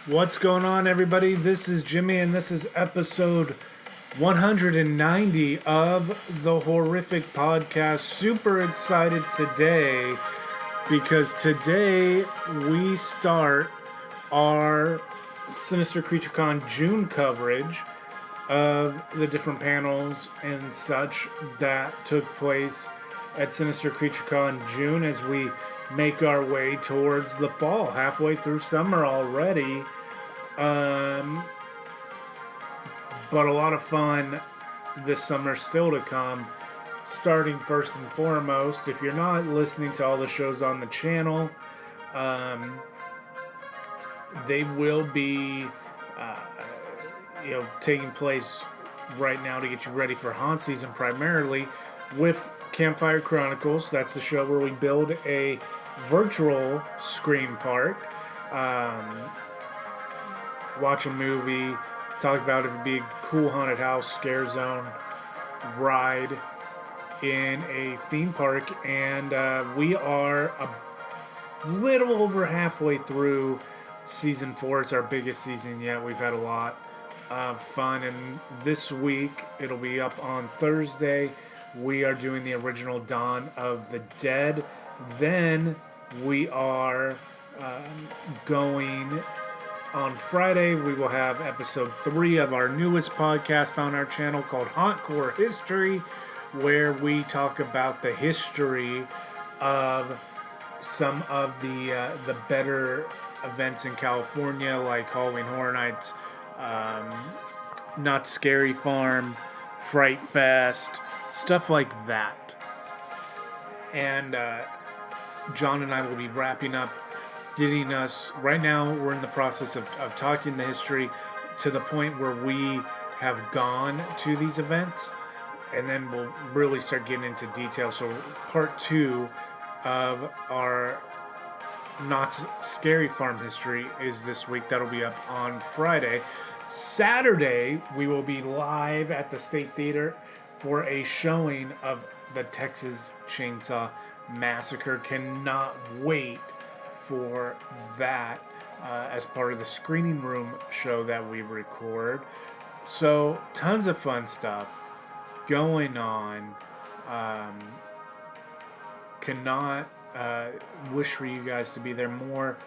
What's going on, everybody? This is Jimmy, and this is episode 190 of the Horrific Podcast. Super excited today because today we start our Sinister CreatureCon June coverage of the different panels and such that took place at Sinister CreatureCon June as we make our way towards the fall, halfway through summer already. But a lot of fun this summer still to come. Starting first and foremost, if you're not listening to all the shows on the channel, they will be, taking place right now to get you ready for haunt season, primarily with Campfire Chronicles. That's the show where we build a virtual Scream Park. Watch a movie, talk about if it'd be a cool haunted house, scare zone, ride in a theme park, and we are a little over halfway through season 4. It's our biggest season yet. We've had a lot of fun, and this week it'll be up on Thursday. We are doing the original Dawn of the Dead. Then we are going on Friday. We will have episode 3 of our newest podcast on our channel called Hauntcore History, where we talk about the history of some of the better events in California, like Halloween Horror Nights, Not Scary Farm, Fright Fest, stuff like that. And John and I will be wrapping up, getting us, right now we're in the process of talking the history to the point where we have gone to these events, and then we'll really start getting into detail. So part 2 of our Not Scary Farm history is this week. That'll be up on Friday. Saturday, we will be live at the State Theater for a showing of the Texas Chainsaw Massacre. Cannot wait for that as part of the screening room show that we record. So tons of fun stuff going on. Cannot wish for you guys to be there more.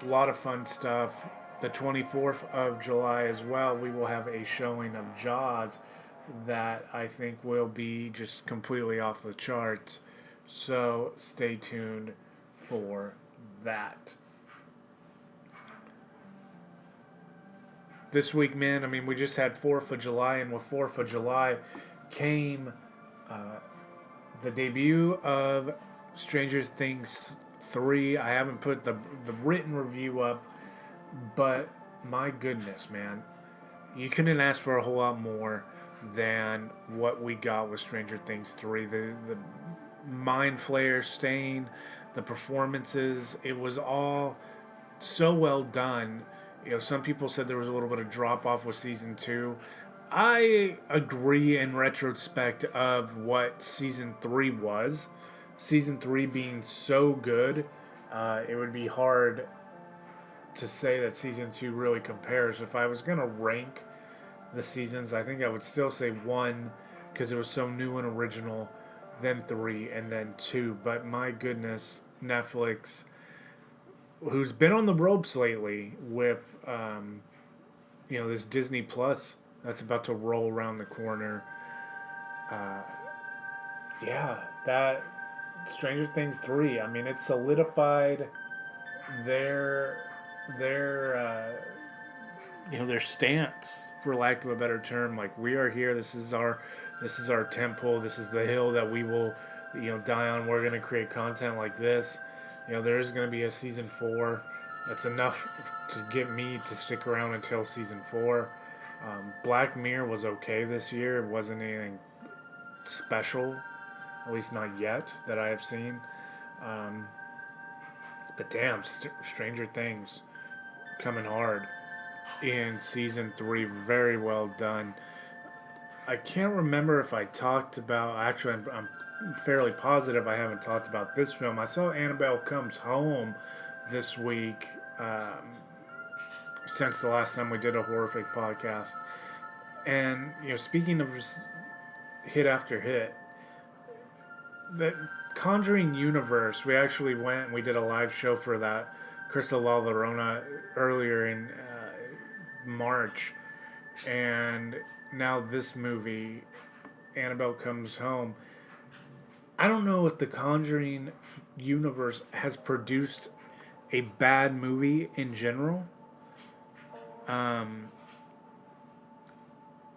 A lot of fun stuff. The 24th of July as well, we will have a showing of Jaws that I think will be just completely off the charts. So stay tuned for that. This week, man, I mean, we just had 4th of July, and with 4th of July came the debut of Stranger Things 3. I haven't put the written review up, but my goodness, man, you couldn't ask for a whole lot more than what we got with Stranger Things 3. The mind flayer staying, the performances, it was all so well done. You know, some people said there was a little bit of drop off with season 2. I agree in retrospect of what season 3 was. Season 3 being so good, it would be hard to say that season 2 really compares. If I was going to rank the seasons, I think I would still say 1 because it was so new and original, then 3, and then 2. But my goodness, Netflix, who's been on the ropes lately with this Disney Plus that's about to roll around the corner. That Stranger Things 3, I mean, it solidified their stance, for lack of a better term. Like, we are here, this is our temple, this is the hill that we will die on. We're going to create content like this. There's going to be a season 4. That's enough to get me to stick around until season 4. Black Mirror was okay this year. It wasn't anything special, at least not yet, that I have seen. But damn, Stranger Things coming hard in season 3. Very well done. I can't remember if I talked about, actually I'm fairly positive I haven't talked about this film. I saw Annabelle Comes Home this week. since the last time we did a horrific podcast. And, speaking of just hit after hit, the Conjuring universe, we actually went and we did a live show for that, Crystal La Llorona, earlier in March. And now this movie, Annabelle Comes Home. I don't know if the Conjuring universe has produced a bad movie in general.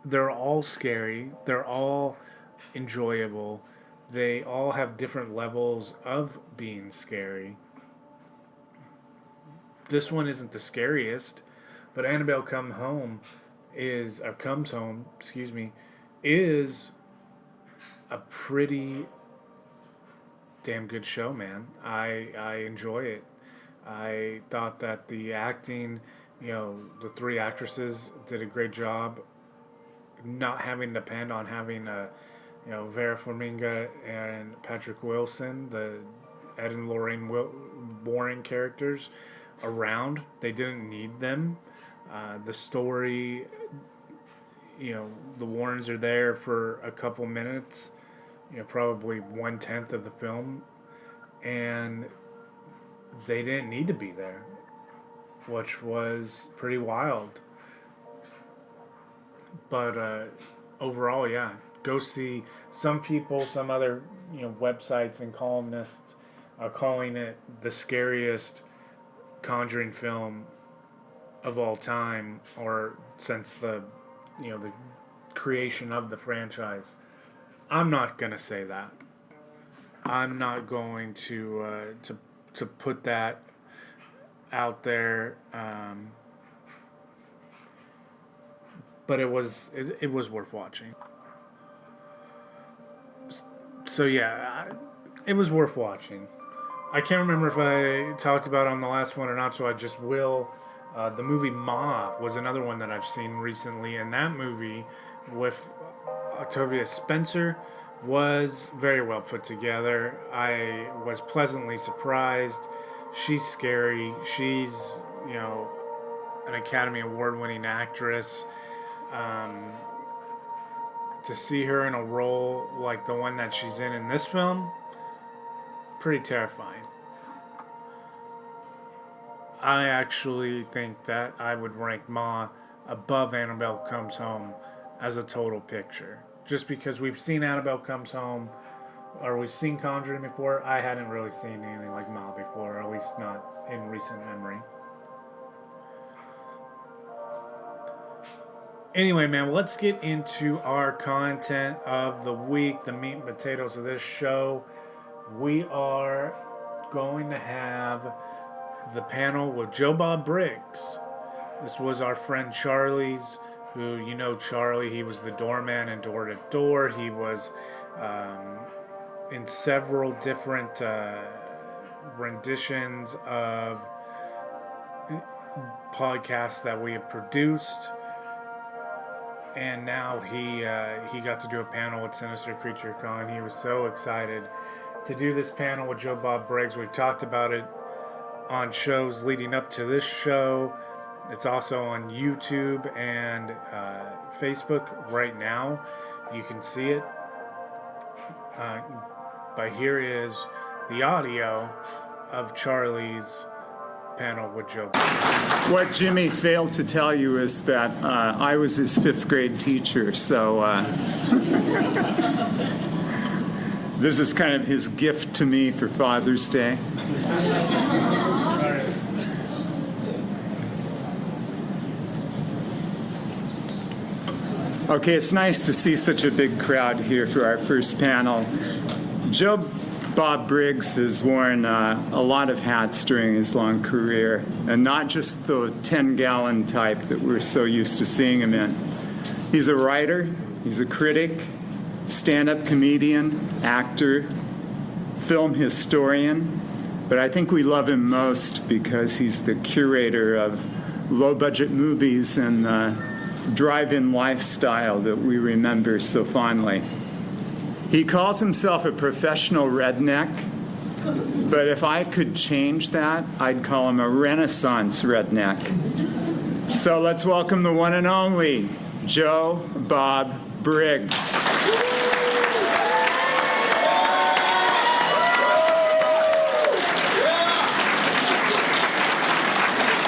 They're all scary. They're all enjoyable. They all have different levels of being scary. This one isn't the scariest, but Annabelle Comes Home, is a pretty damn good show, man. I enjoy it. I thought that the acting, the three actresses did a great job, not having to depend on having Vera Farmiga and Patrick Wilson, the Ed and Lorraine Warren characters, around. They didn't need them. The story, the Warrens are there for a couple minutes, probably 1/10 of the film, and they didn't need to be there, which was pretty wild. But overall, yeah, go see. Some people, some other websites and columnists are calling it the scariest Conjuring film of all time, or since the the creation of the franchise. I'm not gonna say that. I'm not going to put that out there. But it was worth watching. So yeah, it was worth watching. I can't remember if I talked about it on the last one or not, so I just will. The movie Ma was another one that I've seen recently, and that movie with Octavia Spencer was very well put together. I was pleasantly surprised. She's scary. She's, an Academy Award-winning actress. To see her in a role like the one that she's in this film, pretty terrifying. I actually think that I would rank Ma above Annabelle Comes Home as a total picture. Just because we've seen Annabelle Comes Home, or we've seen Conjuring before, I hadn't really seen anything like Ma before, or at least not in recent memory. Anyway, man, let's get into our content of the week, the meat and potatoes of this show. We are going to have the panel with Joe Bob Briggs. This was our friend Charlie's, who, Charlie, he was the doorman in Door to Door. He was in several different renditions of podcasts that we have produced. And now he got to do a panel with Sinister Creature Con. He was so excited to do this panel with Joe Bob Briggs. We've talked about it on shows leading up to this show. It's also on YouTube and Facebook right now. You can see it. But here is the audio of Charlie's panel with Joe. What Jimmy failed to tell you is that I was his 5th grade teacher, so this is kind of his gift to me for Father's Day. Okay, it's nice to see such a big crowd here for our first panel. Joe Bob Briggs has worn a lot of hats during his long career, and not just the 10-gallon type that we're so used to seeing him in. He's a writer, he's a critic, stand-up comedian, actor, film historian, but I think we love him most because he's the curator of low-budget movies and the drive-in lifestyle that we remember so fondly. He calls himself a professional redneck, but if I could change that, I'd call him a Renaissance redneck. So let's welcome the one and only Joe Bob Briggs.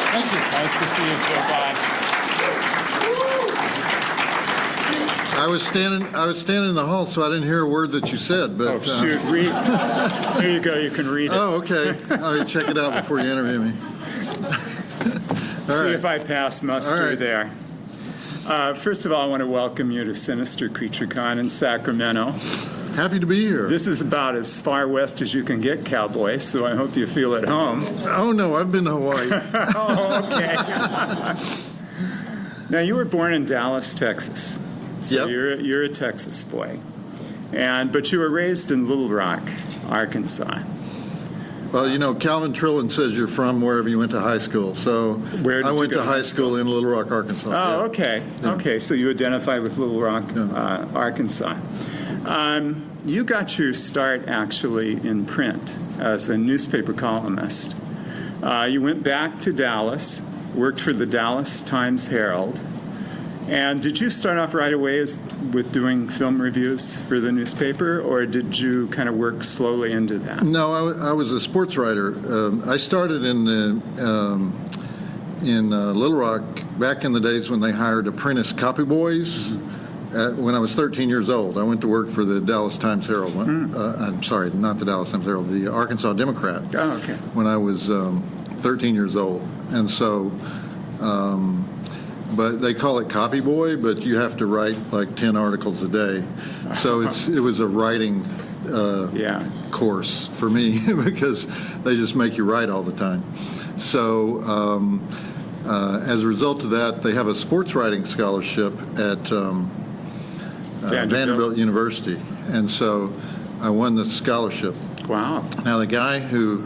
Thank you. Nice to see you, Joe Bob. I was standing in the hall, so I didn't hear a word that you said. But Oh, shoot. Read. Here you go. You can read it. oh, okay. All right, check it out before you interview me. See if I pass muster All right. there. First of all, I want to welcome you to Sinister CreatureCon in Sacramento. Happy to be here. This is about as far west as you can get, cowboy, so I hope you feel at home. Oh no, I've been to Hawaii. Oh, okay. Now, you were born in Dallas, Texas. So Yep. you're a Texas boy. But you were raised in Little Rock, Arkansas. Well, you know, Calvin Trillin says you're from wherever you went to high school. So Where did I you went go to high school in Little Rock, Arkansas. Oh, yeah. okay. Okay, so you identify with Little Rock, Arkansas. You got your start actually in print as a newspaper columnist. You went back to Dallas, worked for the Dallas Times-Herald. And did you start off right away with doing film reviews for the newspaper, or did you kind of work slowly into that? No, I was a sports writer. I started in Little Rock back in the days when they hired apprentice copy boys. When I was 13 years old, I went to work for the Dallas Times-Herald. I'm sorry, not the Dallas Times-Herald, the Arkansas Democrat. Oh, okay. When I was 13 years old, and so. But they call it copy boy, but you have to write like 10 articles a day. So it was a writing course for me because they just make you write all the time. So as a result of that, they have a sports writing scholarship at Vanderbilt University. And so I won the scholarship. Wow. Now, the guy who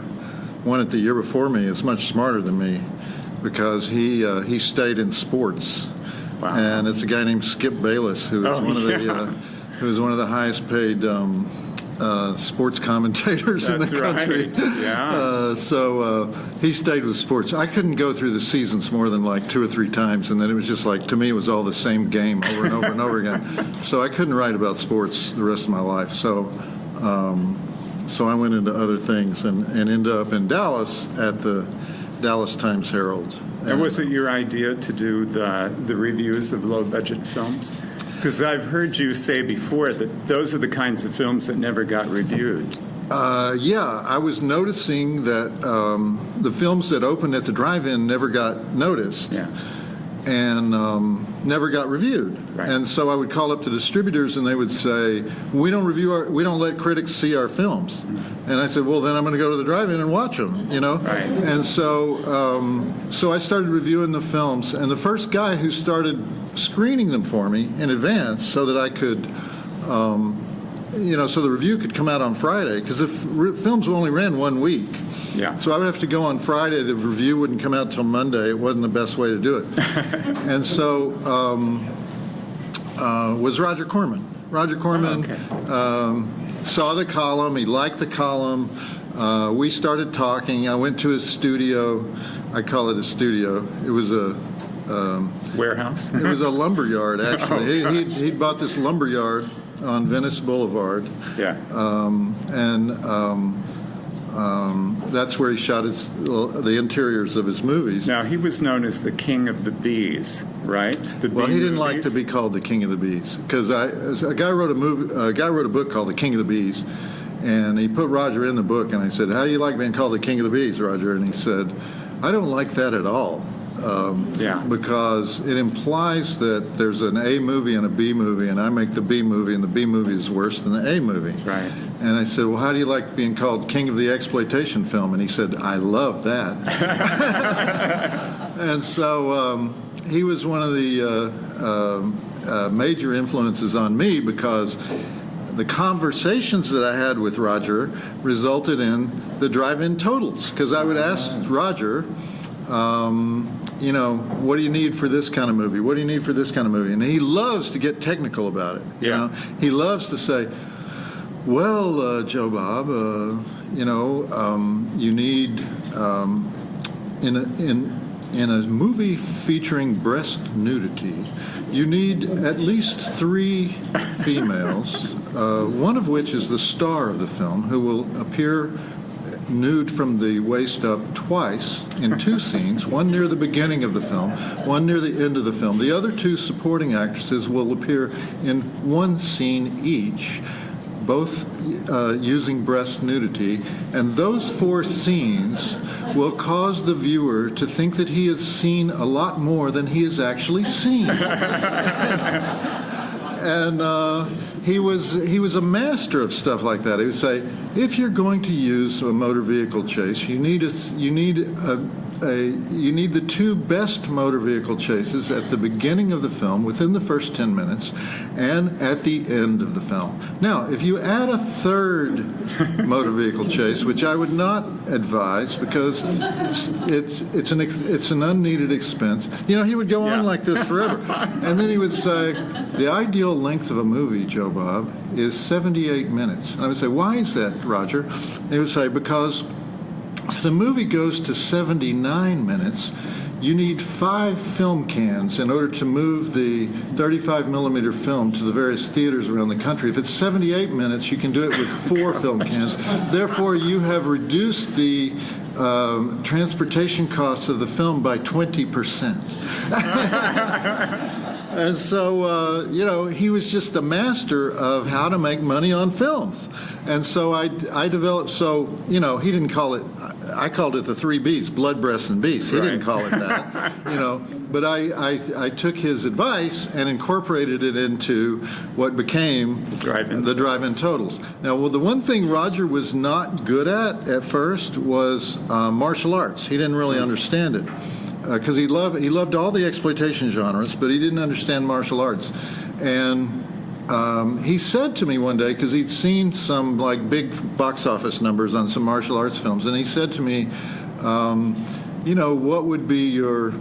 won it the year before me is much smarter than me, because he stayed in sports. Wow. And it's a guy named Skip Bayless, who is one of the highest paid sports commentators in the country. Right. Yeah. So he stayed with sports. I couldn't go through the seasons more than like 2 or 3 times, and then it was just like, to me, it was all the same game over and over and over again. So I couldn't write about sports the rest of my life. So I went into other things and ended up in Dallas at the Dallas Times-Herald. And was it your idea to do the reviews of low-budget films? Because I've heard you say before that those are the kinds of films that never got reviewed. Yeah, I was noticing that the films that opened at the drive-in never got noticed. Yeah. And never got reviewed. Right. And so I would call up the distributors, and they would say, we don't let critics see our films. Mm-hmm. And I said, well, then I'm going to go to the drive-in and watch them, you know. Right. And so I started reviewing the films, and the first guy who started screening them for me in advance so that I could, so the review could come out on Friday, because if films only ran 1 week. Yeah. So I would have to go on Friday. The review wouldn't come out till Monday. It wasn't the best way to do it. And so was Roger Corman. Roger Corman saw the column. He liked the column. We started talking. I went to his studio. I call it a studio. It was a warehouse? It was a lumber yard, actually. Oh, he'd bought this lumber yard on Venice Boulevard. Yeah. That's where he shot the interiors of his movies. Now, he was known as the King of the Bees, right? He didn't like to be called the King of the Bees, because a guy wrote a book called The King of the Bees, and he put Roger in the book, and I said, how do you like being called the King of the Bees, Roger? And he said, I don't like that at all. Because it implies that there's an A movie and a B movie, and I make the B movie, and the B movie is worse than the A movie. Right. And I said, well, how do you like being called King of the Exploitation Film? And he said, I love that. And so he was one of the major influences on me, because the conversations that I had with Roger resulted in the drive-in totals, because I would ask Roger, what do you need for this kind of movie? What do you need for this kind of movie? And he loves to get technical about it. You know, he loves to say, well, Joe Bob, you need in a movie featuring breast nudity, you need at least 3 females, one of which is the star of the film, who will appear nude from the waist up twice in 2 scenes, one near the beginning of the film, one near the end of the film. The other 2 supporting actresses will appear in 1 scene each, both using breast nudity, and those 4 scenes will cause the viewer to think that he has seen a lot more than he has actually seen. And he was a master of stuff like that. He would say, if you're going to use a motor vehicle chase, you need the 2 best motor vehicle chases at the beginning of the film, within the first 10 minutes, and at the end of the film. Now, if you add a 3rd motor vehicle chase, which I would not advise because it's an unneeded expense, he would go on like this forever. And then he would say, the ideal length of a movie, Joe Bob, is 78 minutes. And I would say, why is that, Roger? And he would say, because if the movie goes to 79 minutes, you need 5 film cans in order to move the 35 millimeter film to the various theaters around the country. If it's 78 minutes, you can do it with 4 film cans. Therefore, you have reduced the transportation costs of the film by 20%. And so, he was just a master of how to make money on films. And so I developed, he didn't call it, I called it the 3 Bs, blood, breasts, and beasts. He didn't call it that, But I took his advice and incorporated it into what became the drive-in totals. Now, the one thing Roger was not good at first was martial arts. He didn't really understand it. Because he loved all the exploitation genres, but he didn't understand martial arts. And he said to me one day, because he'd seen some big box office numbers on some martial arts films, and he said to me, what would be your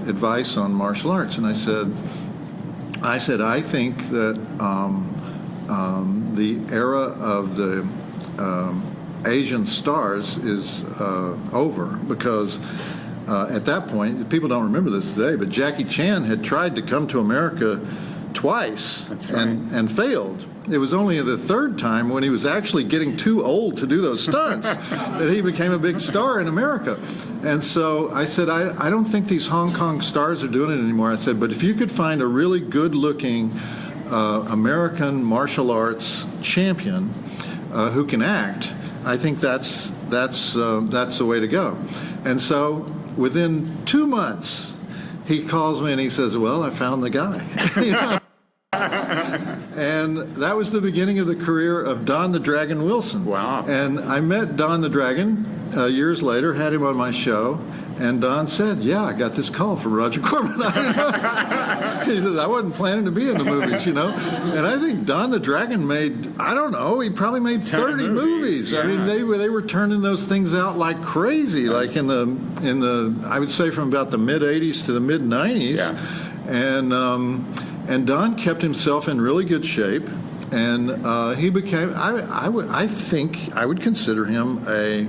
advice on martial arts? And I said, I think that the era of the Asian stars is over, because at that point, people don't remember this today, but Jackie Chan had tried to come to America twice. That's right. and failed. It was only the 3rd time, when he was actually getting too old to do those stunts, that he became a big star in America. And so I said, I don't think these Hong Kong stars are doing it anymore. I said, but if you could find a really good-looking American martial arts champion who can act, I think that's the way to go. And so within 2 months, he calls me and he says, well, I found the guy. And that was the beginning of the career of Don the Dragon Wilson. Wow. And I met Don the Dragon years later, had him on my show, and Don said, yeah, I got this call from Roger Corman. He says, I wasn't planning to be in the movies, And I think Don the Dragon made, I don't know, he probably made 30 movies. Yeah. I mean, they were turning those things out like crazy, like in the I would say from about the mid-'80s to the mid-'90s. Yeah. And Don kept himself in really good shape, and he became, I think I would consider him a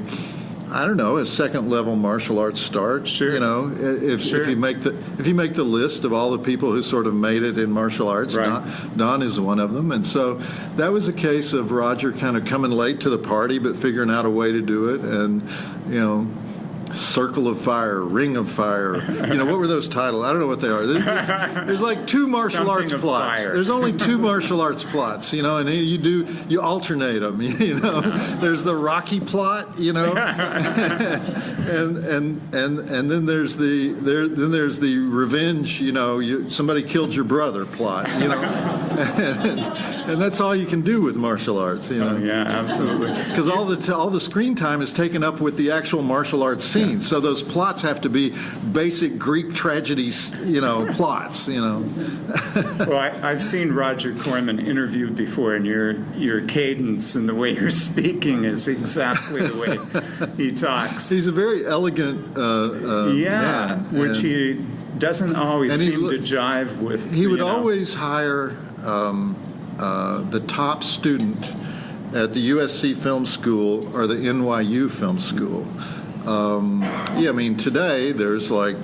2nd-level martial arts star. Sure. If you make the list of all the people who sort of made it in martial arts, right. Don is one of them. And so that was a case of Roger kind of coming late to the party, but figuring out a way to do it. And Circle of Fire, Ring of Fire. What were those titles? I don't know what they are. There's like 2 martial arts plots. Fire. There's only 2 martial arts plots, and you alternate them. There's the Rocky plot, and then there's the revenge. Somebody killed your brother plot. And that's all you can do with martial arts. Oh, yeah, absolutely. Because all the screen time is taken up with the actual martial arts scenes. So those plots have to be basic Greek tragedies, plots. Well, I've seen Roger Corman interviewed before, and your cadence and the way you're speaking is exactly the way he talks. He's a very elegant man. Which he doesn't always seem to jive with. He would always hire the top student at the USC Film School or the NYU Film School. Yeah, I mean, today there's like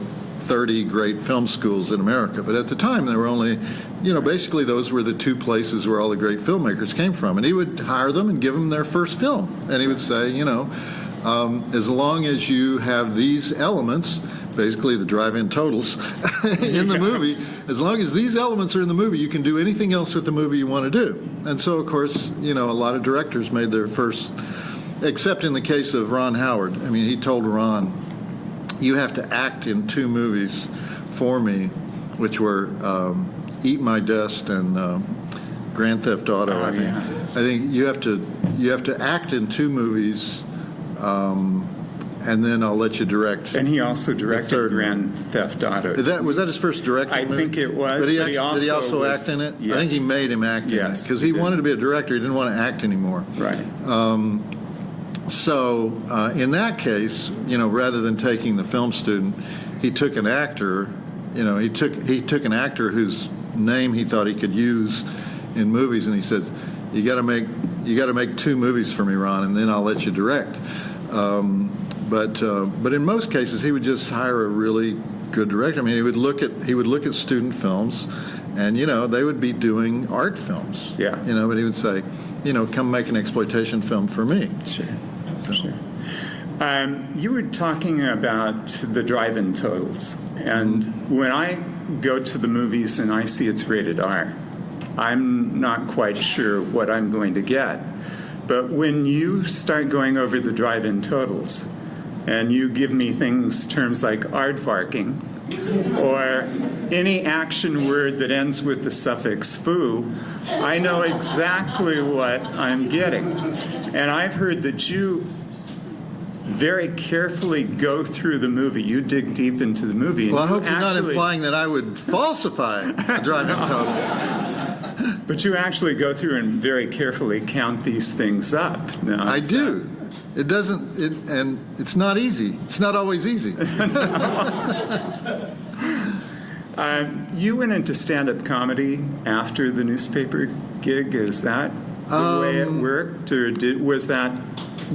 30 great film schools in America, but at the time there were only, basically those were the two places where all the great filmmakers came from. And he would hire them and give them their first film. And he would say, as long as you have these elements, basically the drive-in totals in the movie, as long as these elements are in the movie, you can do anything else with the movie you want to do. And so, of course, a lot of directors made their first, except in the case of Ron Howard. I mean, he told Ron, you have to act in 2 movies for me, which were Eat My Dust and Grand Theft Auto. I think. Yeah. I think you have to act in 2 movies, and then I'll let you direct. And he also directed Grand Theft Auto. Was that his first directing I movie? think it was. Did he but also act in it? Yes. I think he made him act in it because he wanted to be a director. He didn't want to act anymore. Right. So in that case, rather than taking the film student, he took an actor. He took an actor whose name he thought he could use in movies, and he said, "You got to make 2 movies for me, Ron, and then I'll let you direct." But in most cases, he would just hire a really good director. I mean, he would look at student films, and they would be doing art films. Yeah. But he would say, come make an exploitation film for me. Sure. Sure. You were talking about the drive-in totals, and when I go to the movies and I see it's rated R, I'm not quite sure what I'm going to get. But when you start going over the drive-in totals, and you give me terms like aardvarking, or any action word that ends with the suffix "foo," I know exactly what I'm getting. And I've heard that you very carefully go through the movie. You dig deep into the movie. And well, I hope you're not implying that I would falsify a drive-in total. But you actually go through and very carefully count these things up. Now, I do. It doesn't, and it's not easy. It's not always easy. You went into stand-up comedy after the newspaper gig. Is that the way it worked, or was that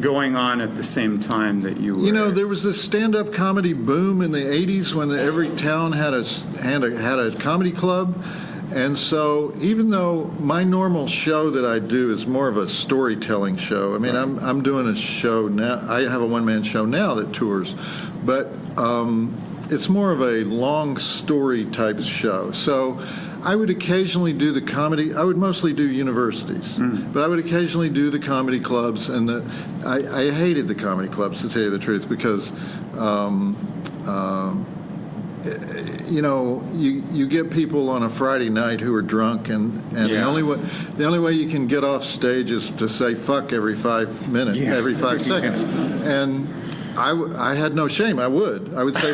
going on at the same time that you were? There was this stand-up comedy boom in the 80s when every town had a comedy club. And so even though my normal show that I do is more of a storytelling show, I mean, I'm doing a show now. I have a one-man show now that tours, but it's more of a long story type show. So I would occasionally do the comedy. I would mostly do universities, but I would occasionally do the comedy clubs. And I hated the comedy clubs, to tell you the truth, because you get people on a Friday night who are drunk, and the only way you can get off stage is to say "fuck" every 5 minutes, every 5 seconds, and I had no shame. I would say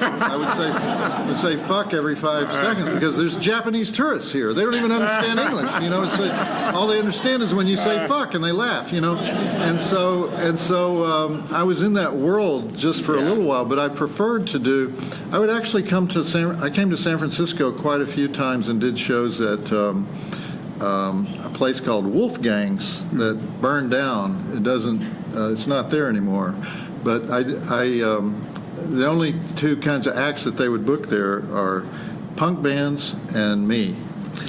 "fuck" every 5 seconds because there's Japanese tourists here. They don't even understand English. It's like, all they understand is when you say "fuck" and they laugh. And so I was in that world just for a little while. But I preferred to do. I would actually come to I came to San Francisco quite a few times and did shows at a place called Wolfgang's that burned down. It doesn't. It's not there anymore. But the only 2 kinds of acts that they would book there are punk bands and me.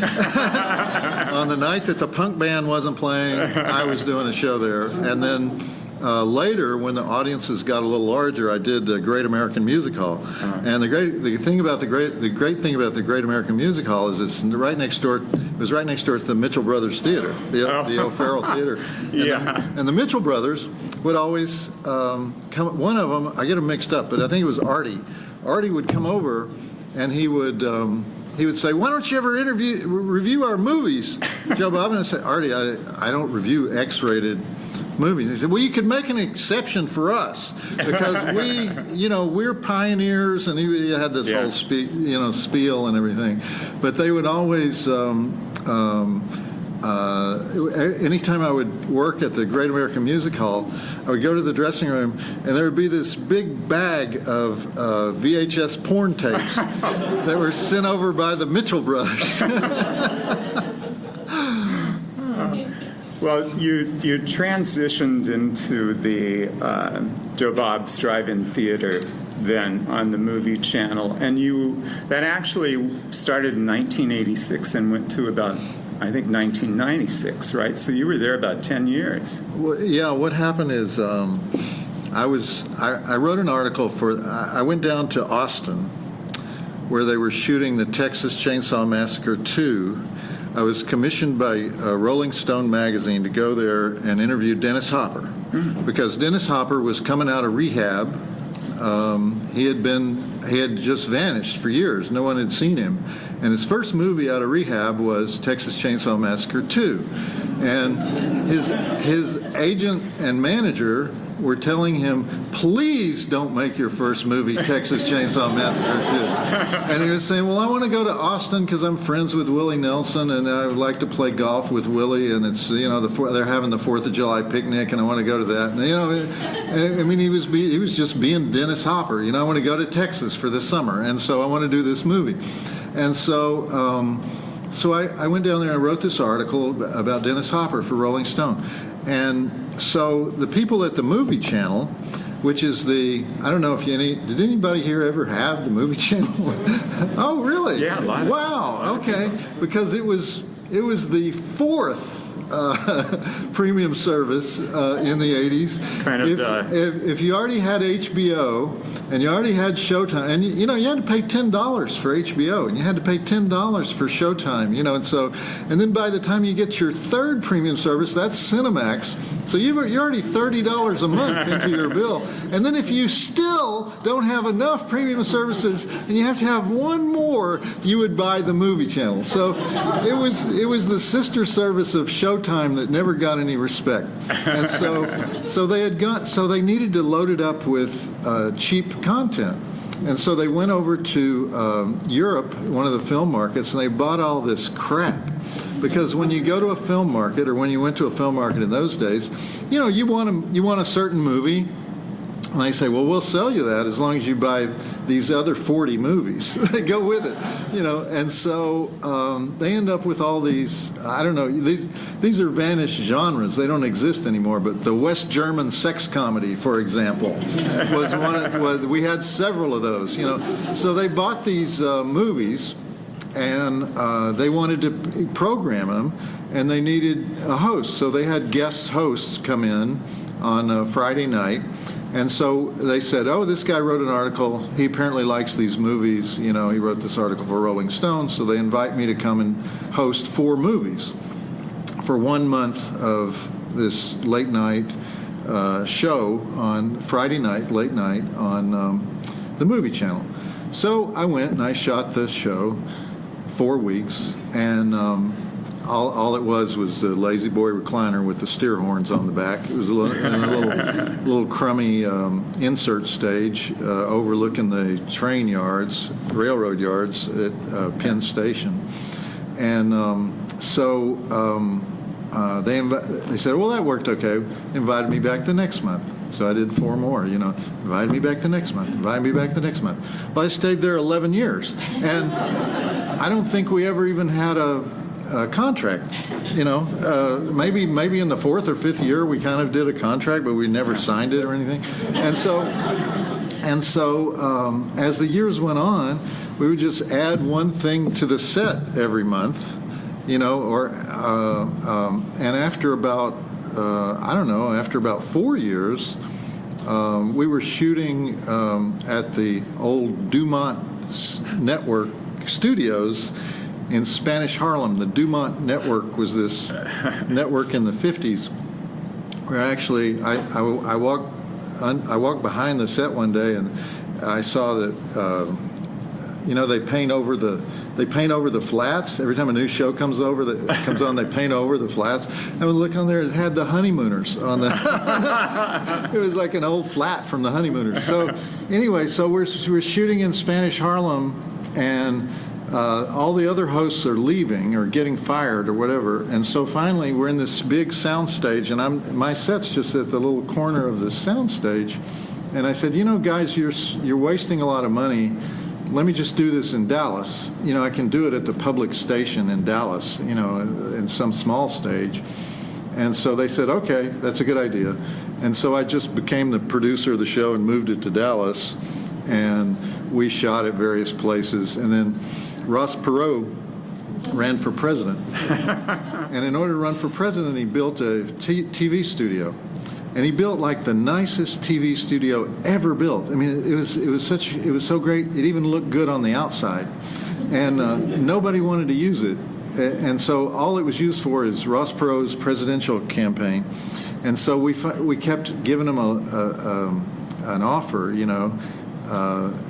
On the night that the punk band wasn't playing, I was doing a show there. And then later, when the audiences got a little larger, I did the Great American Music Hall. And the great thing about the Great American Music Hall is it's right next door. It was right next door to the Mitchell Brothers Theater, the O'Farrell Theater. And the Mitchell Brothers would always come. One of them, I get them mixed up, but I think it was Artie. Artie would come over, and he would say, "Why don't you ever review our movies, Joe Bob?" And I say, "Artie, I don't review X-rated movies." He said, "Well, you could make an exception for us because we're pioneers," and he had this whole spiel and everything. But they would always. Anytime I would work at the Great American Music Hall, I would go to the dressing room, and there would be this big bag of VHS porn tapes that were sent over by the Mitchell Brothers. Well, you transitioned into the Joe Bob's Drive-In Theater then on the movie channel, and that actually started in 1986 and went to about, I think, 1996, right? So you were there about 10 years. Well, yeah, what happened is I wrote an article I went down to Austin where they were shooting the Texas Chainsaw Massacre 2. I was commissioned by Rolling Stone magazine to go there and interview Dennis Hopper because Dennis Hopper was coming out of rehab. He had just vanished for years. No one had seen him. And his first movie out of rehab was Texas Chainsaw Massacre 2. And his agent and manager were telling him, please don't make your first movie Texas Chainsaw Massacre 2. And he was saying, well, I want to go to Austin because I'm friends with Willie Nelson and I would like to play golf with Willie, and it's, they're having the 4th of July picnic and I want to go to that. And, I mean, he was just being Dennis Hopper. I want to go to Texas for the summer, and so I want to do this movie. And so I went down there and I wrote this article about Dennis Hopper for Rolling Stone. And so the people at the movie channel, which is I don't know if did anybody here ever have the movie channel? Oh, really? Yeah, a lot. Wow, okay. Because it was the 4th premium service in the 80s. Kind of if you already had HBO and you already had Showtime, and you had to pay $10 for HBO, and you had to pay $10 for Showtime, and then by the time you get your 3rd premium service, that's Cinemax. So you're already $30 a month into your bill. And then if you still don't have enough premium services and you have to have one more, you would buy the movie channel. So it was the sister service of Showtime that never got any respect. And so they needed to load it up with cheap content. And so they went over to Europe, one of the film markets, and they bought all this crap. Because when you go to a film market, or when you went to a film market in those days, you want a certain movie, and they say, well, we'll sell you that as long as you buy these other 40 movies. They go with it, And so they end up with all these, I don't know, these are vanished genres. They don't exist anymore. But the West German sex comedy, for example, was one. We had several of those, So they bought these movies, and they wanted to program them, and they needed a host. So they had guest hosts come in on a Friday night. And so they said, oh, this guy wrote an article. He apparently likes these movies. He wrote this article for Rolling Stone. So they invite me to come and host 4 movies for 1 month of this late night show on Friday night, late night, on the movie channel. So I went and I shot this show 4 weeks, and all it was the Lazy Boy recliner with the steer horns on the back. It was a little crummy insert stage overlooking the railroad yards at Penn Station. And they said, well, that worked okay. Invited me back the next month. So I did 4 more, invited me back the next month, invited me back the next month. Well, I stayed there 11 years. And I don't think we ever even had a contract. Maybe in the 4th or 5th year we kind of did a contract, but we never signed it or anything. And so as the years went on, we would just add one thing to the set every month, and after about after about 4 years, we were shooting at the old Dumont Network studios in Spanish Harlem. The Dumont Network was this network in the 50s, where actually I walked behind the set one day and I saw that they paint over the flats every time a new show comes on. They paint over the flats. And we look on there, it had the Honeymooners on the. It was like an old flat from the Honeymooners. So anyway, we're shooting in Spanish Harlem, and all the other hosts are leaving or getting fired or whatever, and so finally we're in this big sound stage, and my set's just at the little corner of the sound stage, and I said, guys, you're wasting a lot of money. Let me just do this in Dallas. I can do it at the public station in Dallas, in some small stage. And so they said, okay, that's a good idea. And so I just became the producer of the show and moved it to Dallas. And we shot at various places. And then Ross Perot ran for president. And in order to run for president, he built a TV studio. And he built like the nicest TV studio ever built. I mean, it was so great. It even looked good on the outside. And nobody wanted to use it. And so all it was used for is Ross Perot's presidential campaign. And so we kept giving him an offer, you know,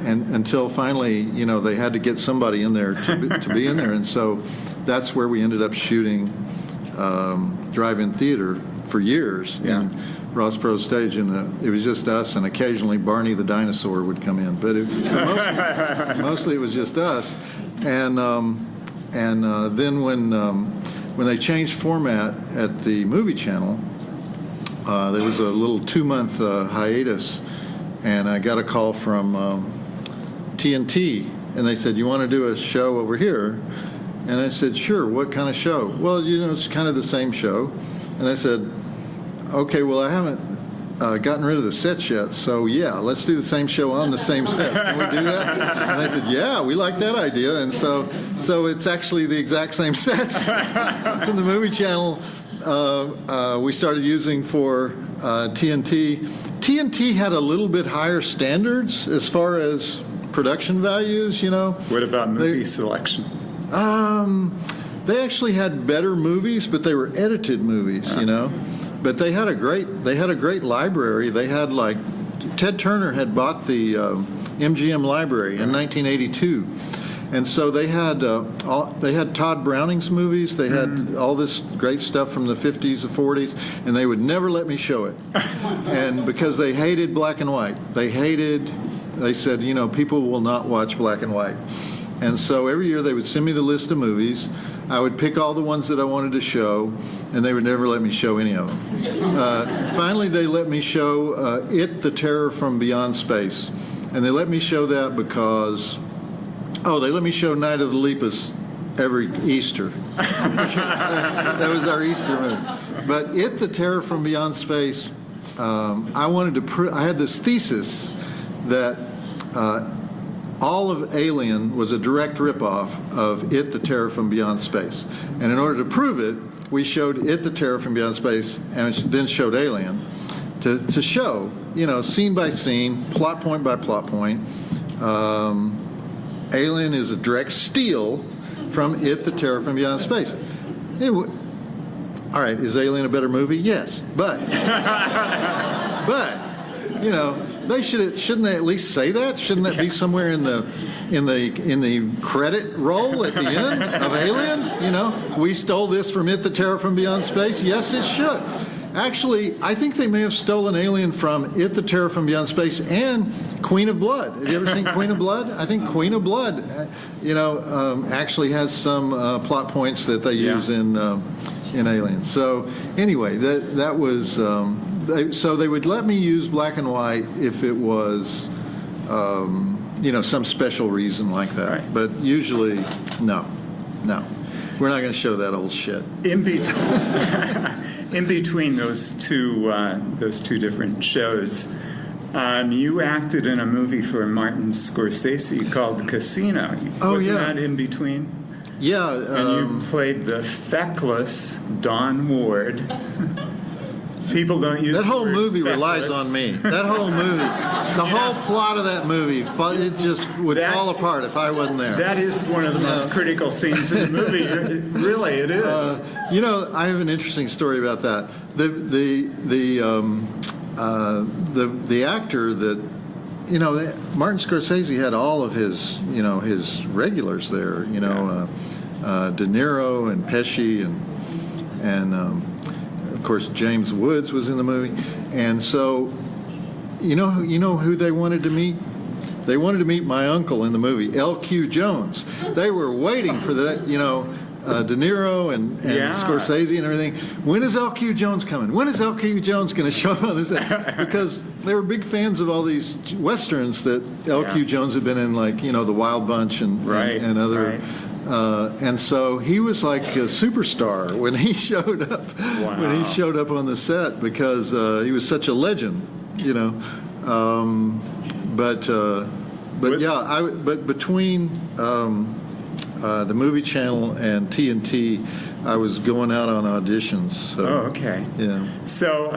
and until finally, you know, they had to get somebody in there to be in there. And so that's where we ended up shooting drive-in theater for years in Ross Perot's stage. And it was just us, and occasionally Barney the dinosaur would come in. But mostly it was just us. And then when they changed format at the movie channel, there was a little 2-month hiatus, and I got a call from TNT, and they said, "You want to do a show over here?" And I said, "Sure. What kind of show?" "Well, you know, it's kind of the same show." And I said, "Okay, well, I haven't gotten rid of the sets yet, so yeah, let's do the same show on the same set. Can we do that?" And they said, "Yeah, we like that idea." And so it's actually the exact same sets from the movie channel we started using for TNT. TNT had a little bit higher standards as far as production values, you know. What about movie selection? They actually had better movies, but they were edited movies, you know. But they had a great library. They had, like, Ted Turner had bought the MGM library in 1982. And so they had Todd Browning's movies. They had all this great stuff from the 50s, the 40s, and they would never let me show it. And because they hated black and white. They said, you know, people will not watch black and white. And so every year they would send me the list of movies. I would pick all the ones that I wanted to show, and they would never let me show any of them. Finally, they let me show It, the Terror from Beyond Space. And they let me show that because... Oh, they let me show Night of the Lepus every Easter. That was our Easter movie. But It, the Terror from Beyond Space, I wanted to I had this thesis that all of Alien was a direct ripoff of It, the Terror from Beyond Space. And in order to prove it, we showed It, the Terror from Beyond Space, and then showed Alien to show, you know, scene by scene, plot point by plot point. Alien is a direct steal from It, the Terror from Beyond Space. All right, is Alien a better movie? Yes, but you know, shouldn't they at least say that? Shouldn't that be somewhere in the credit roll at the end of Alien? You know, we stole this from It, the Terror from Beyond Space. Yes, it should. Actually, I think they may have stolen Alien from It, the Terror from Beyond Space and Queen of Blood. Have you ever seen Queen of Blood? I think Queen of Blood, actually has some plot points that they use in Alien. So anyway, that was so they would let me use black and white if it was some special reason like that. Right. But usually, no. We're not going to show that old shit. In between those two different shows, you acted in a movie for Martin Scorsese called Casino. Wasn't that in between? Yeah. And you played the feckless Don Ward. People don't use that whole movie feckless. Relies on me. That whole movie, the whole plot of that movie, it just would fall apart if I wasn't there. That is one of the most critical scenes in the movie. It is. I have an interesting story about that. The actor that, Martin Scorsese had all of his regulars there. De Niro and Pesci and of course, James Woods was in the movie. And so, you know who they wanted to meet? They wanted to meet my uncle in the movie, L.Q. Jones. They were waiting for that, De Niro and Scorsese and everything. When is L.Q. Jones coming? When is L.Q. Jones going to show up on this? Because they were big fans of all these Westerns that L.Q. Jones had been in, like, The Wild Bunch and other And so he was like a superstar when he showed up. Wow. When he showed up on the set, because he was such a legend, you know. But between the movie channel and TNT, I was going out on auditions. So, Oh, okay. yeah. So,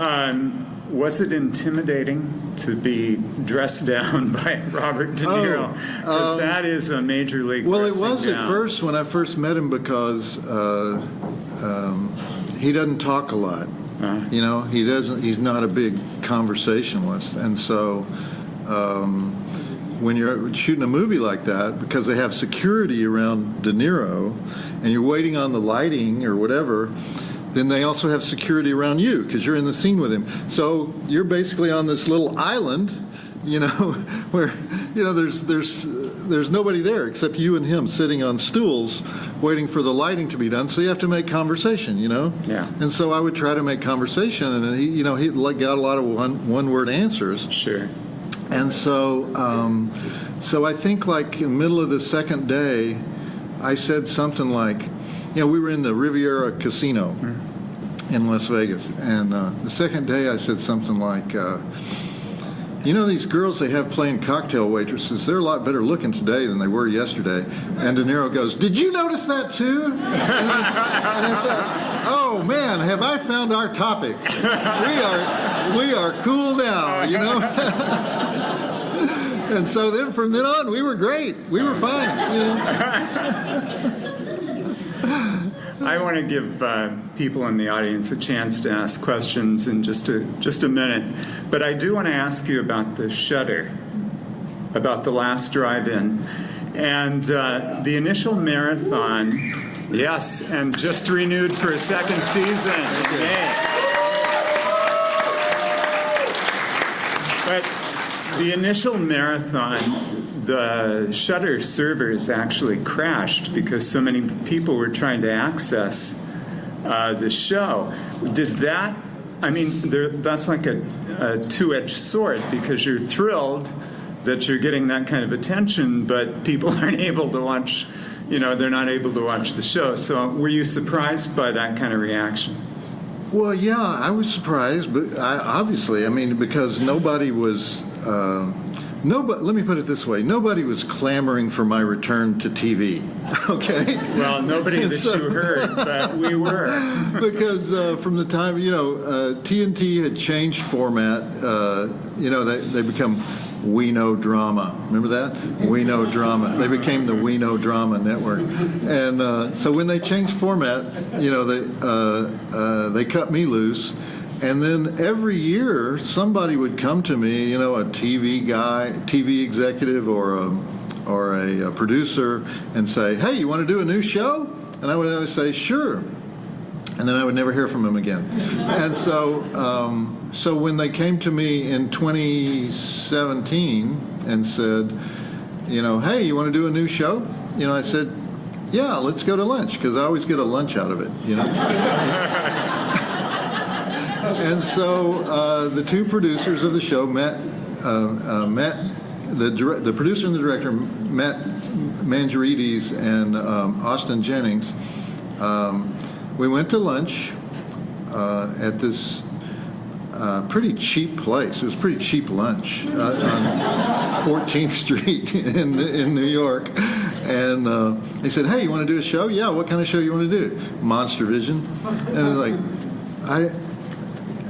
was it intimidating to be dressed down by Robert De Niro? Because that is a major league. Well, it dressing was down. at first when I first met him, because he doesn't talk a lot. You know, he doesn't. He's not a big conversationalist, and so when you're shooting a movie like that, because they have security around De Niro, and you're waiting on the lighting or whatever, then they also have security around you because you're in the scene with him. So you're basically on this little island, you know, where, you know, there's nobody there except you and him sitting on stools waiting for the lighting to be done. So you have to make conversation, you know. Yeah. And so I would try to make conversation, and he got a lot of one-word answers. Sure. And so, so I think like in the middle of the second day, I said something like, you know, we were in the Riviera Casino in Las Vegas, and the second day I said something like, you know, these girls they have playing cocktail waitresses, they're a lot better looking today than they were yesterday. And De Niro goes, did you notice that too? And I thought, oh man, have I found our topic? We are cool now, you know? And so then from then on, we were great. We were fine. You know? I want to give people in the audience a chance to ask questions in just a minute, but I do want to ask you about the Shudder, about the last drive-in, and the initial marathon. Yes, and just renewed for a second season. Yay. But the initial marathon, the Shudder servers actually crashed because so many people were trying to access the show. Did that, I mean, that's like a two-edged sword, because you're thrilled that you're getting that kind of attention, but people aren't able to watch, you know, they're not able to watch the show. So were you surprised by that kind of reaction? Well, yeah, I was surprised, but obviously, I mean, because nobody was, let me put it this way, nobody was clamoring for my return to TV, okay? Well, nobody that you heard, but we were. Because from the time, you know, TNT had changed format, you know, they become We Know Drama. Remember that? We Know Drama. They became the We Know Drama network. And so when they changed format, you know, they cut me loose. And then every year, somebody would come to me, you know, a TV guy, TV executive, or a producer, and say, hey, you want to do a new show? And I would always say, sure. And then I would never hear from him again. And so when they came to me in 2017 and said, you know, hey, you want to do a new show? You know, I said, yeah, let's go to lunch, because I always get a lunch out of it, you know. And so the two producers of the show met the producer and the director met Mangiarides and Austin Jennings. We went to lunch at this pretty cheap place. It was pretty cheap lunch on 14th Street in New York. And they said, hey, you want to do a show? Yeah, what kind of show you want to do? Monster Vision. And I was like,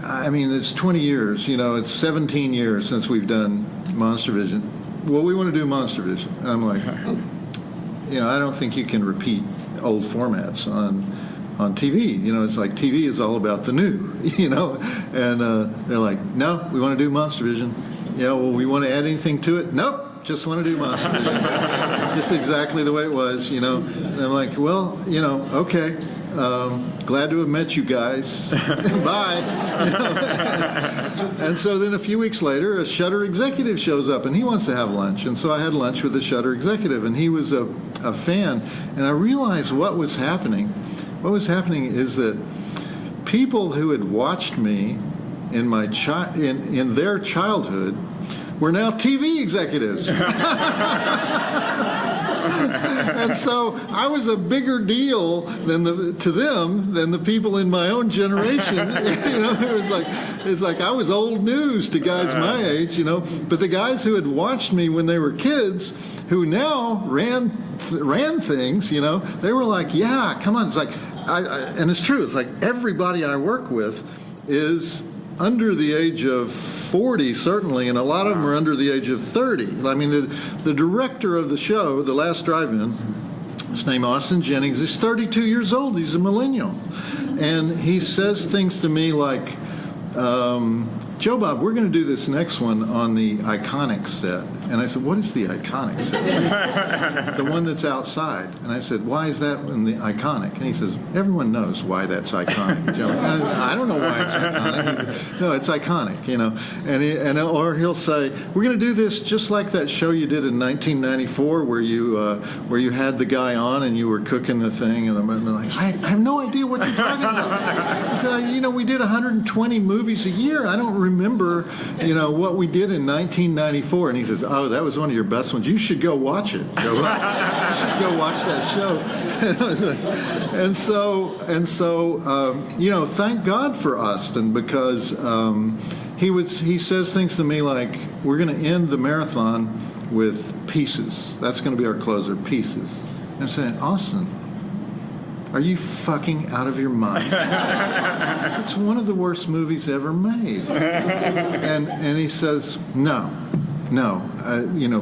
I mean, it's 20 years, you know, it's 17 years since we've done Monster Vision. Well, we want to do Monster Vision. And I'm like, you know, I don't think you can repeat old formats on TV. You know, it's like TV is all about the new, you know. And they're like, no, we want to do Monster Vision. Yeah, well, we want to add anything to it? Nope, just want to do Monster Vision. Just exactly the way it was, you know. And I'm like, well, you know, okay. Glad to have met you guys. Bye. You know? And so then a few weeks later, a Shudder executive shows up, and he wants to have lunch. And so I had lunch with the Shudder executive, and he was a fan. And I realized what was happening. What was happening is that people who had watched me in my in their childhood were now TV executives. And so I was a bigger deal to them than the people in my own generation. It's like I was old news to guys my age, But the guys who had watched me when they were kids, who now ran things, they were like, yeah, come on. It's like, and it's true. It's like everybody I work with is under the age of 40, certainly, and a lot of them are under the age of 30. I mean, the director of the show, The Last Drive-In, his name Austin Jennings, he's 32 years old. He's a millennial. And he says things to me like, Joe Bob, we're going to do this next one on the Iconic set. And I said, what is the Iconic set? The one that's outside. And I said, why is that in the Iconic? And he says, everyone knows why that's iconic. Joe, I don't know why it's iconic. Said, no, it's iconic, or he'll say, we're going to do this just like that show you did in 1994 where you had the guy on and you were cooking the thing. And I'm like, I have no idea what you're talking about. I said, we did 120 movies a year. I don't remember, what we did in 1994. And he says, oh, that was one of your best ones. You should go watch it. You should go watch that show. And so, thank God for Austin, because he says things to me like, we're going to end the marathon with Pieces. That's going to be our closer, Pieces. And I'm saying, Austin, are you fucking out of your mind? It's one of the worst movies ever made. And he says, no,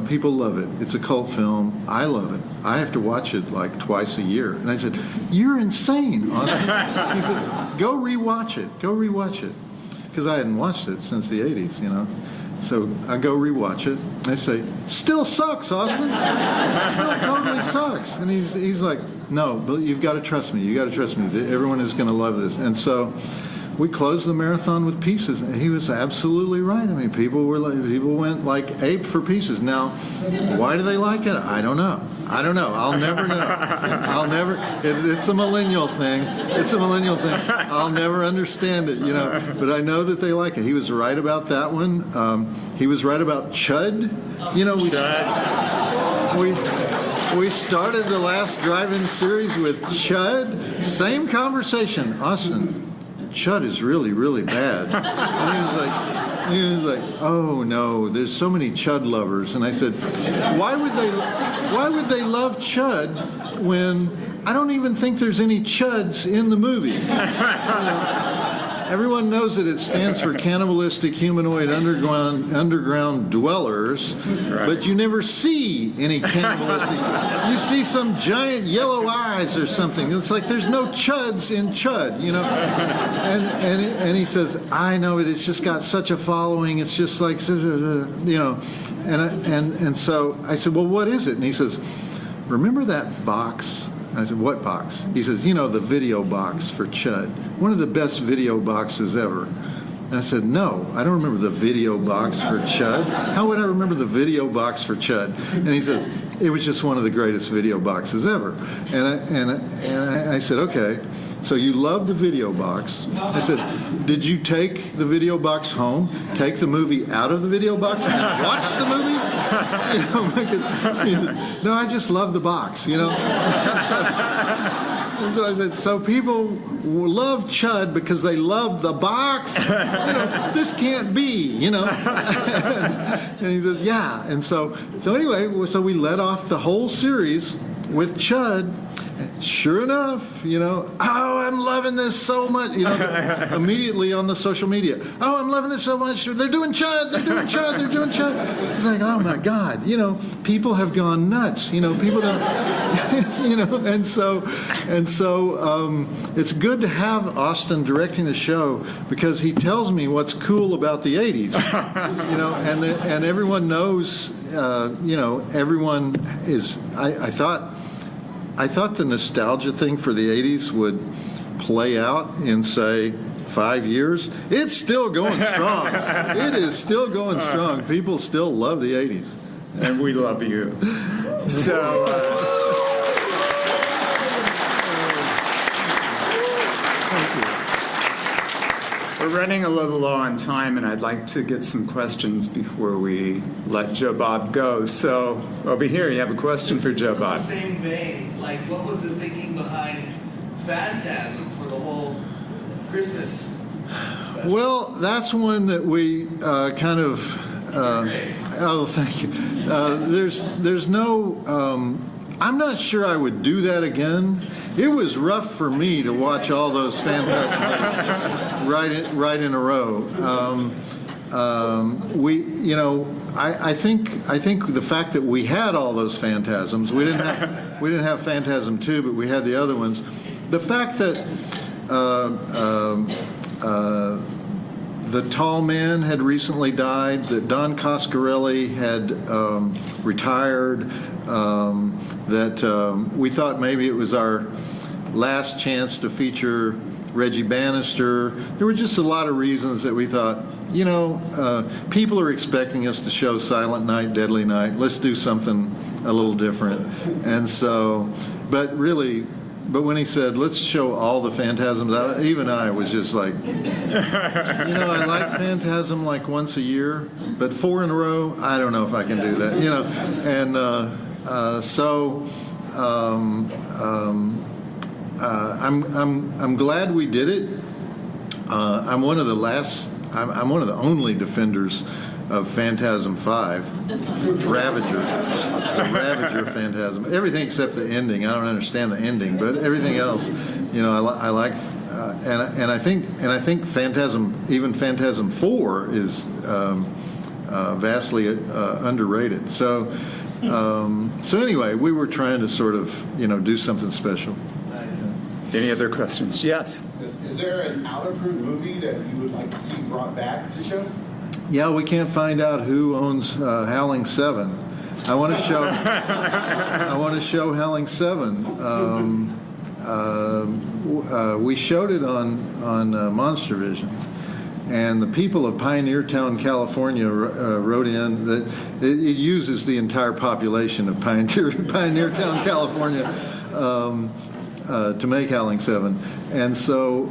people love it. It's a cult film. I love it. I have to watch it like twice a year. And I said, you're insane, Austin. He said, go rewatch it. Because I hadn't watched it since the 80s, So I go rewatch it. And I say, still sucks, Austin. Still totally sucks. And he's like, no, but you've got to trust me. You got to trust me. Everyone is going to love this. And so we closed the marathon with Pieces. And he was absolutely right. I mean, people went like ape for Pieces. Now, why do they like it? I don't know. I'll never know. It's a millennial thing. I'll never understand it, But I know that they like it. He was right about that one. He was right about Chud. We started the Last Drive-In series with Chud. Same conversation. Austin, Chud is really, really bad. And he was like, oh no, there's so many Chud lovers. And I said, why would they love Chud when I don't even think there's any Chuds in the movie? Everyone knows that it stands for cannibalistic humanoid underground dwellers, but you never see any cannibalistic. You see some giant yellow eyes or something. It's like there's no Chuds in Chud, And he says, I know it. It's just got such a following. It's just like, And so I said, well, what is it? And he says, remember that box? I said, what box? He says, the video box for Chud. One of the best video boxes ever. And I said, no, I don't remember the video box for Chud. How would I remember the video box for Chud? And he says, it was just one of the greatest video boxes ever. And I said, okay, so you love the video box. I said, did you take the video box home, take the movie out of the video box, and watch the movie? He said, no, I just love the box, And so I said, so people love Chud because they love the box? This can't be, And he says, yeah. And so anyway, so we let off the whole series with Chud. Sure enough, oh, I'm loving this so much, immediately on the social media. Oh, I'm loving this so much. They're doing Chud. It's like, oh my God, people have gone nuts. People don't, and so it's good to have Austin directing the show because he tells me what's cool about the 80s, and everyone knows, everyone is, I thought the nostalgia thing for the 80s would play out in, say, 5 years. It's still going strong. It is still going strong. People still love the 80s. And we love you. So... We're running a little low on time, and I'd like to get some questions before we let Joe Bob go. So over here, you have a question for Joe Bob. Same vein, like what was the thinking behind Phantasm for the whole Christmas special? Well, that's one that we kind of. Oh, thank you. There's no. I'm not sure I would do that again. It was rough for me to watch all those Phantasms right in a row. I think the fact that we had all those Phantasms, we didn't have Phantasm 2, but we had the other ones. The fact that the tall man had recently died, that Don Coscarelli had retired, that we thought maybe it was our last chance to feature Reggie Bannister. There were just a lot of reasons that we thought, people are expecting us to show Silent Night, Deadly Night. Let's do something a little different. And so, but when he said, let's show all the Phantasms, even I was just like, I like Phantasm like once a year, but 4 in a row, I don't know if I can do that, And I'm glad we did it. I'm one of the only defenders of Phantasm 5, Ravager Phantasm. Everything except the ending. I don't understand the ending, but everything else, I like. And I think Phantasm, even Phantasm 4, is vastly underrated. So anyway, we were trying to sort of do something special. Nice. Any other questions? Yes. Is there an out-of-print movie that you would like to see brought back to show? Yeah, we can't find out who owns Howling 7. I want to show Howling 7. We showed it on Monster Vision, and the people of Pioneertown, California, wrote in that it uses the entire population of Pioneertown, California, to make Howling 7, and so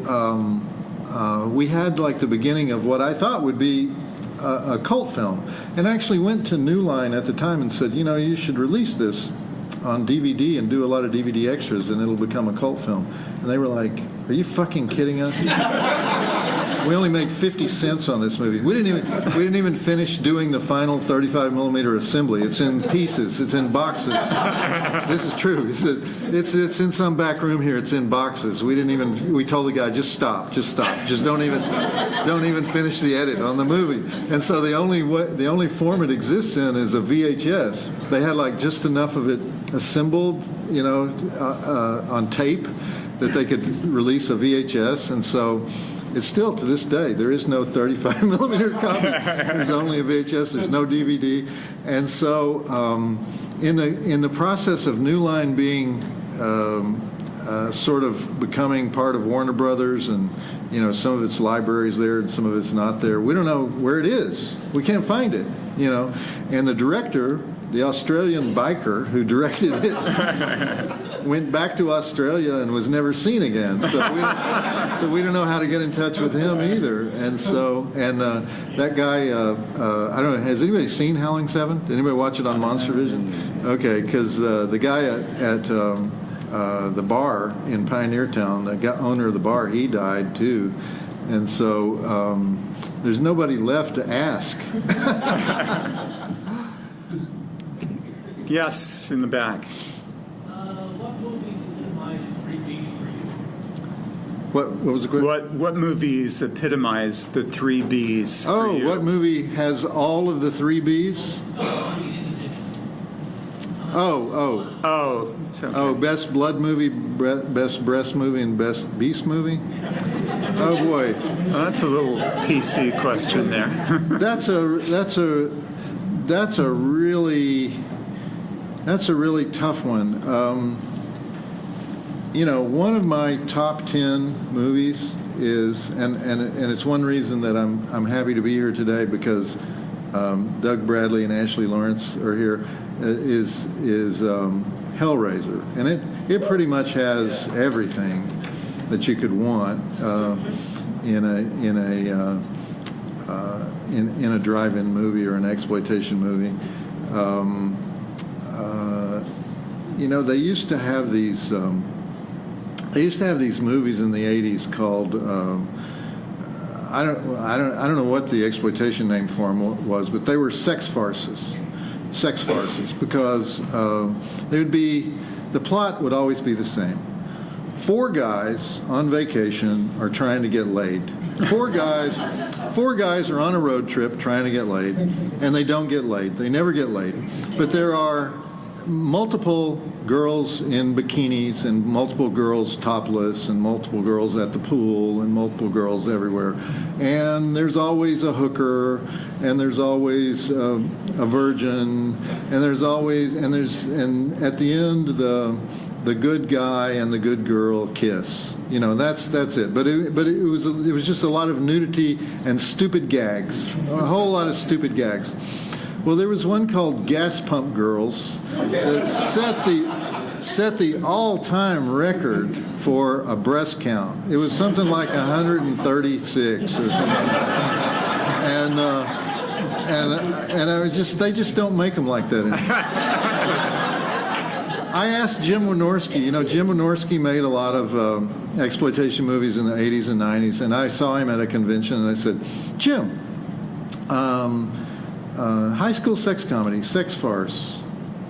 we had like the beginning of what I thought would be a cult film, and actually went to New Line at the time and said, you should release this on DVD and do a lot of DVD extras, and it'll become a cult film. And they were like, "Are you fucking kidding us? We only made 50 cents on this movie. We didn't even finish doing the final 35 millimeter assembly. It's in pieces. It's in boxes. This is true. It's in some back room here. It's in boxes. We told the guy, just stop. Just don't even finish the edit on the movie. And so the only form it exists in is a VHS. They had like just enough of it assembled, on tape that they could release a VHS, and so. It's still, to this day, there is no 35 millimeter copy. There's only a VHS. There's no DVD. And so in the process of New Line being sort of becoming part of Warner Brothers, and some of its libraries there and some of it's not there, we don't know where it is. We can't find it. And the director, the Australian biker who directed it, went back to Australia and was never seen again. So we don't know how to get in touch with him either. And so, that guy, I don't know, has anybody seen Howling 7? Did anybody watch it on Monster Vision? Okay, because the guy at the bar in Pioneertown, the owner of the bar, he died too. And so there's nobody left to ask. Yes, in the back. What movies epitomize 3 Bs for you? What was the question? What movies epitomize the 3 Bs for you? What movie has all of the 3 Bs? Okay. Best blood movie, best breast movie, and best beast movie? Oh boy. Well, that's a little PC question there. That's a really tough one. One of my top 10 movies is, and it's one reason that I'm happy to be here today, because Doug Bradley and Ashley Lawrence are here, is Hellraiser, and it pretty much has everything that you could want. in a drive-in movie or an exploitation movie. They used to have these. They used to have these movies in the '80s called. I don't know what the exploitation name for them was, but they were sex farces. Sex farces, because the plot would always be the same. 4 guys on vacation are trying to get laid. 4 guys are on a road trip trying to get laid, and they don't get laid. They never get laid. But there are multiple girls in bikinis and multiple girls topless and multiple girls at the pool and multiple girls everywhere. And there's always a hooker, and there's always a virgin, and at the end the good guy and the good girl kiss. That's it. But it was just a lot of nudity and stupid gags. A whole lot of stupid gags. Well, there was one called Gas Pump Girls that set the all-time record for a breast count. It was something like 136 or something. And I was they just don't make them like that anymore. I asked Jim Wynorski. Jim Wynorski made a lot of exploitation movies in the 80s and 90s, and I saw him at a convention, and I said, Jim, high school sex comedy, sex farce,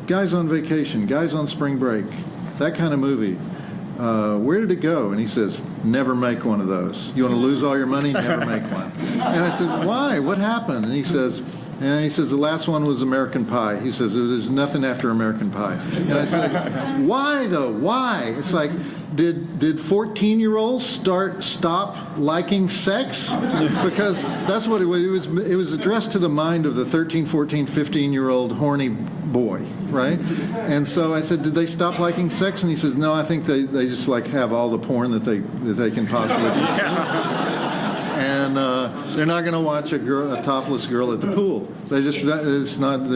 guys on vacation, guys on spring break, that kind of movie. Where did it go? And he says, never make one of those. You want to lose all your money? Never make one. And I said, why? What happened? And he says, the last one was American Pie. He says, there's nothing after American Pie. And I said, why though? Why? It's like, did 14-year-olds stop liking sex? Because that's what it was. It was addressed to the mind of the 13, 14, 15-year-old horny boy, right? And so I said, did they stop liking sex? And he says, no, I think they just have all the porn that they can possibly consume. And they're not going to watch a topless girl at the pool. They're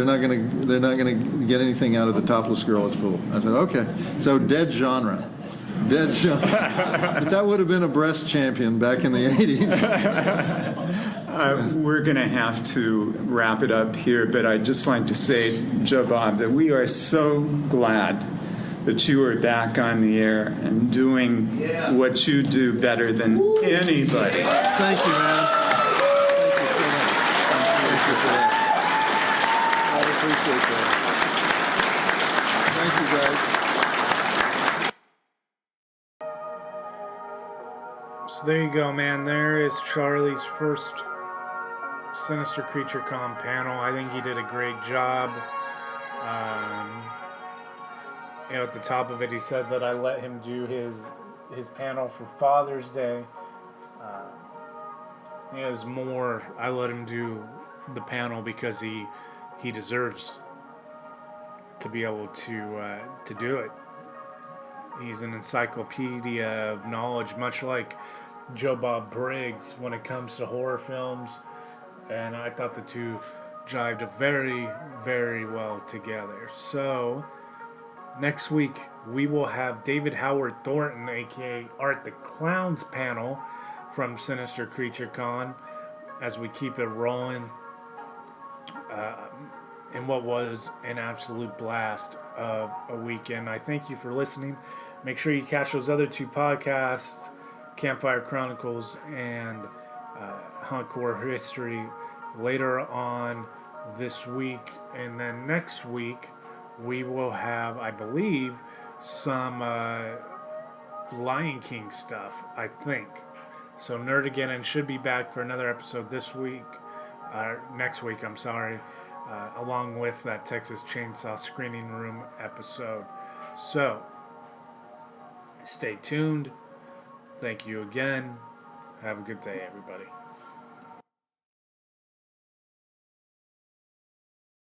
not going to get anything out of the topless girl at the pool. I said, okay, so dead genre. But that would have been a breast champion back in the 80s. We're going to have to wrap it up here, but I'd just like to say, Joe Bob, that we are so glad that you are back on the air and doing what you do better than anybody. Thank you, man. Thank you so much. I appreciate that. Thank you, guys. So there you go, man. There is Charlie's first Sinister Creature Con panel. I think he did a great job. At the top of it, he said that I let him do his panel for Father's Day. It was more, I let him do the panel because he deserves to be able to do it. He's an encyclopedia of knowledge, much like Joe Bob Briggs when it comes to horror films. And I thought the two jived very, very well together. So next week, we will have David Howard Thornton, a.k.a. Art the Clown's panel from Sinister Creature Con, as we keep it rolling in what was an absolute blast of a weekend. I thank you for listening. Make sure you catch those other 2 podcasts, Campfire Chronicles and Huntcore History, later on this week. And then next week, we will have, I believe, some Lion King stuff, I think. So Nerdageddon should be back for another episode next week, along with that Texas Chainsaw Screening Room episode. So, stay tuned. Thank you again. Have a good day, everybody.